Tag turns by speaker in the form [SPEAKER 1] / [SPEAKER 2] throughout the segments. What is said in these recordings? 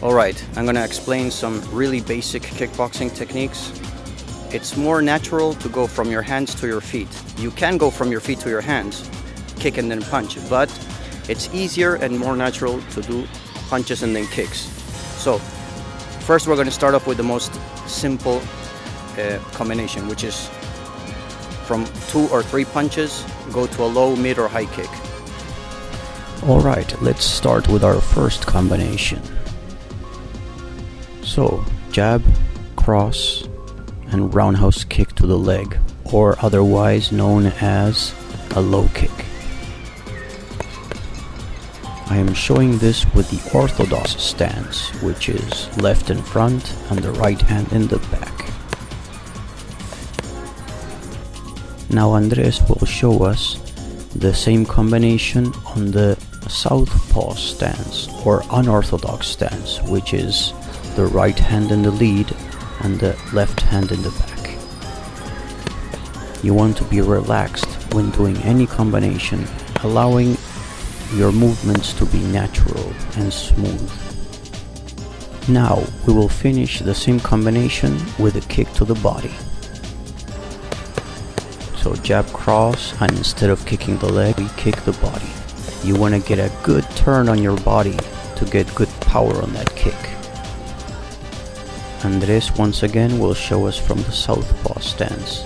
[SPEAKER 1] Alright, I'm gonna explain some really basic kickboxing techniques. It's more natural to go from your hands to your feet. You can go from your feet to your hands, kick and then punch, but it's easier and more natural to do punches and then kicks. So, first we're gonna start off with the most simple combination, which is from 2 or 3 punches, go to a low, mid or high kick.
[SPEAKER 2] Alright, let's start with our first combination. So, jab, cross, and roundhouse kick to the leg, or otherwise known as a low kick. I am showing this with the orthodox stance, which is left in front and the right hand in the back. Now Andres will show us the same combination on the southpaw stance or unorthodox stance, which is the right hand in the lead and the left hand in the back. You want to be relaxed when doing any combination, allowing your movements to be natural and smooth. Now we will finish the same combination with a kick to the body. So jab, cross, and instead of kicking the leg, we kick the body. You want to get a good turn on your body to get good power on that kick. Andres once again will show us from the southpaw stance.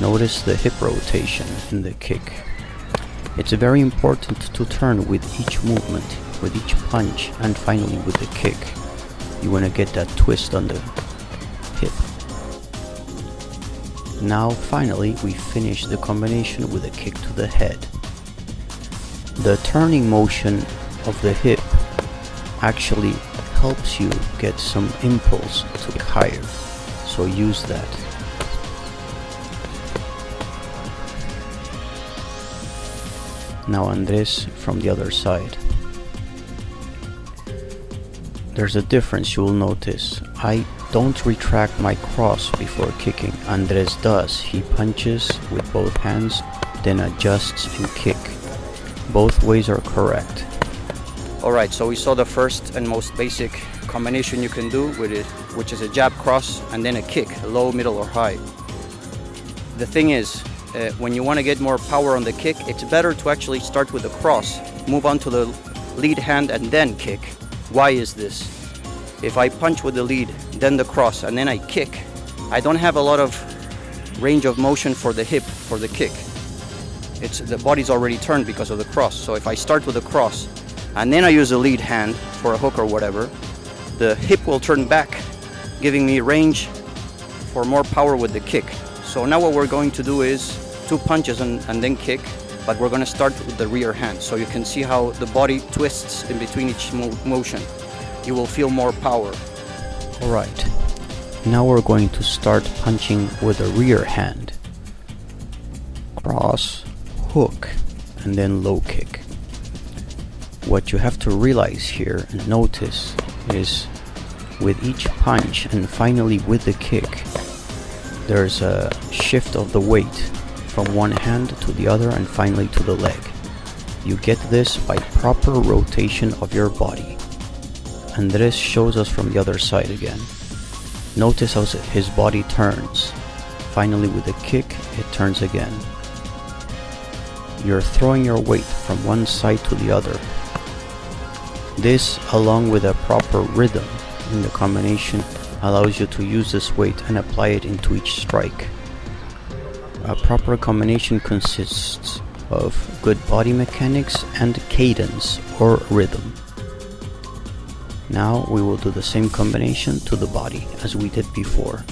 [SPEAKER 2] Notice the hip rotation in the kick. It's very important to turn with each movement, with each punch, and finally with the kick. You want to get that twist on the hip. Now finally we finish the combination with a kick to the head. The turning motion of the hip actually helps you get some impulse to get higher, so use that. Now Andres from the other side. There's a difference you will notice. I don't retract my cross before kicking. Andres does. He punches with both hands, then adjusts and kick. Both ways are correct.
[SPEAKER 1] Alright, so we saw the first and most basic combination you can do with it, which is a jab, cross, and then a kick, low, middle, or high. The thing is, when you want to get more power on the kick, it's better to actually start with the cross, move on to the lead hand, and then kick. Why is this? If I punch with the lead, then the cross, and then I kick, I don't have a lot of range of motion for the hip, for the kick. The body's already turned because of the cross. So if I start with the cross, and then I use a lead hand for a hook or whatever, the hip will turn back, giving me range for more power with the kick. So now what we're going to do is 2 punches and then kick, but we're going to start with the rear hand, so you can see how the body twists in between each motion. You will feel more power.
[SPEAKER 2] Alright, now we're going to start punching with the rear hand. Cross, hook, and then low kick. What you have to realize here and notice is with each punch and finally with the kick, there's a shift of the weight from one hand to the other and finally to the leg. You get this by proper rotation of your body. Andres shows us from the other side again. Notice how his body turns. Finally with the kick, it turns again. You're throwing your weight from one side to the other. This, along with a proper rhythm in the combination, allows you to use this weight and apply it into each strike. A proper combination consists of good body mechanics and cadence or rhythm. Now we will do the same combination to the body as we did before.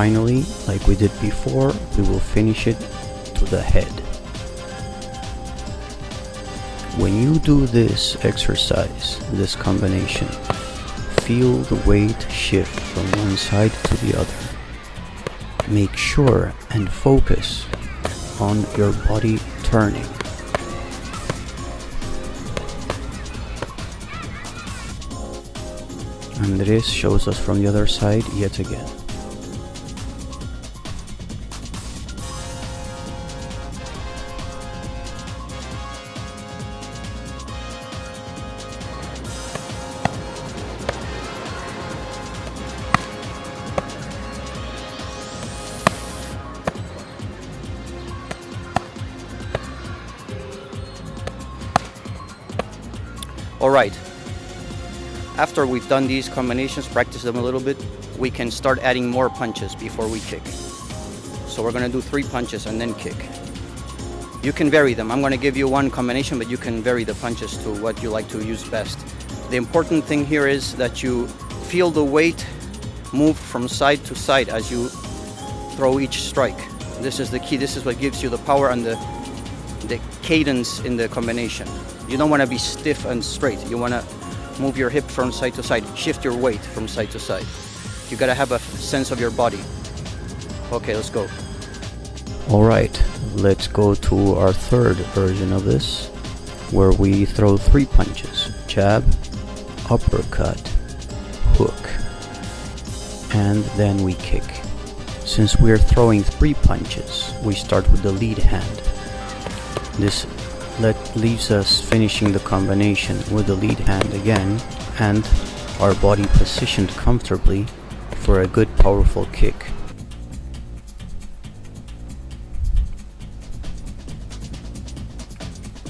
[SPEAKER 2] finally, like we did before, we will finish it to the head. When you do this exercise, this combination, feel the weight shift from one side to the other. Make sure and focus on your body turning. Andres shows us from the other side yet again.
[SPEAKER 1] Alright, after we've done these combinations, practice them a little bit, we can start adding more punches before we kick. So we're going to do 3 punches and then kick. You can vary them. I'm going to give you one combination, but you can vary the punches to what you like to use best. The important thing here is that you feel the weight move from side to side as you throw each strike. This is the key. This is what gives you the power and the cadence in the combination. You don't want to be stiff and straight. You want to move your hip from side to side, shift your weight from side to side. You got to have a sense of your body. Okay, let's go.
[SPEAKER 2] Alright, let's go to our third version of this, where we throw 3 punches: jab, uppercut, hook, and then we kick. Since we're throwing 3 punches, we start with the lead hand. This leaves us finishing the combination with the lead hand again, and our body positioned comfortably for a good powerful kick.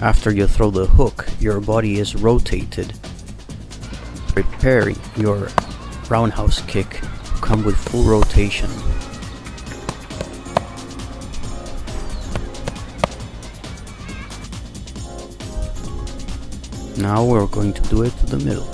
[SPEAKER 2] After you throw the hook, your body is rotated, preparing your roundhouse kick to come with full rotation. Now we're going to do it to the middle.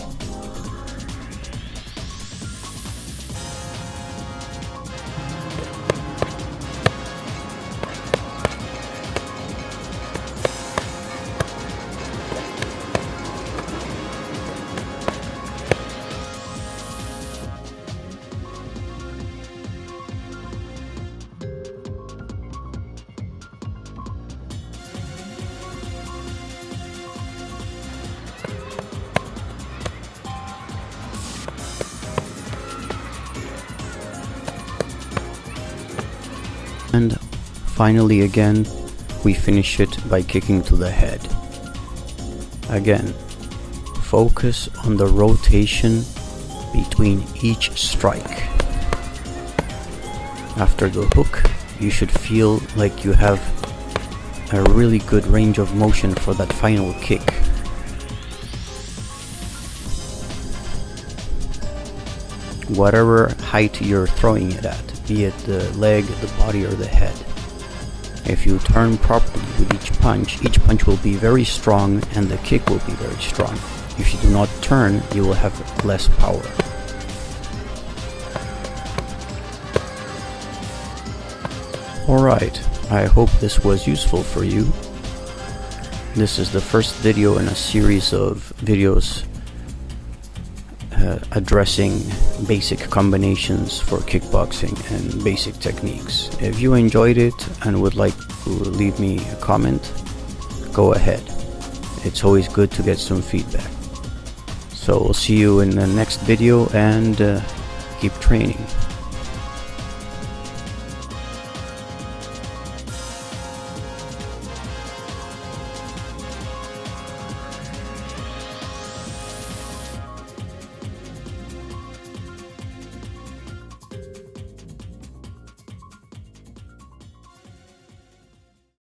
[SPEAKER 2] And finally again, we finish it by kicking to the head. Again, focus on the rotation between each strike. After the hook, you should feel like you have a really good range of motion for that final kick. Whatever height you're throwing it at, be it the leg, the body, or the head. If you turn properly with each punch will be very strong and the kick will be very strong. If you do not turn, you will have less power. Alright, I hope this was useful for you. This is the first video in a series of videos addressing basic combinations for kickboxing and basic techniques. If you enjoyed it and would like to leave me a comment, go ahead. It's always good to get some feedback. So we'll see you in the next video, and keep training.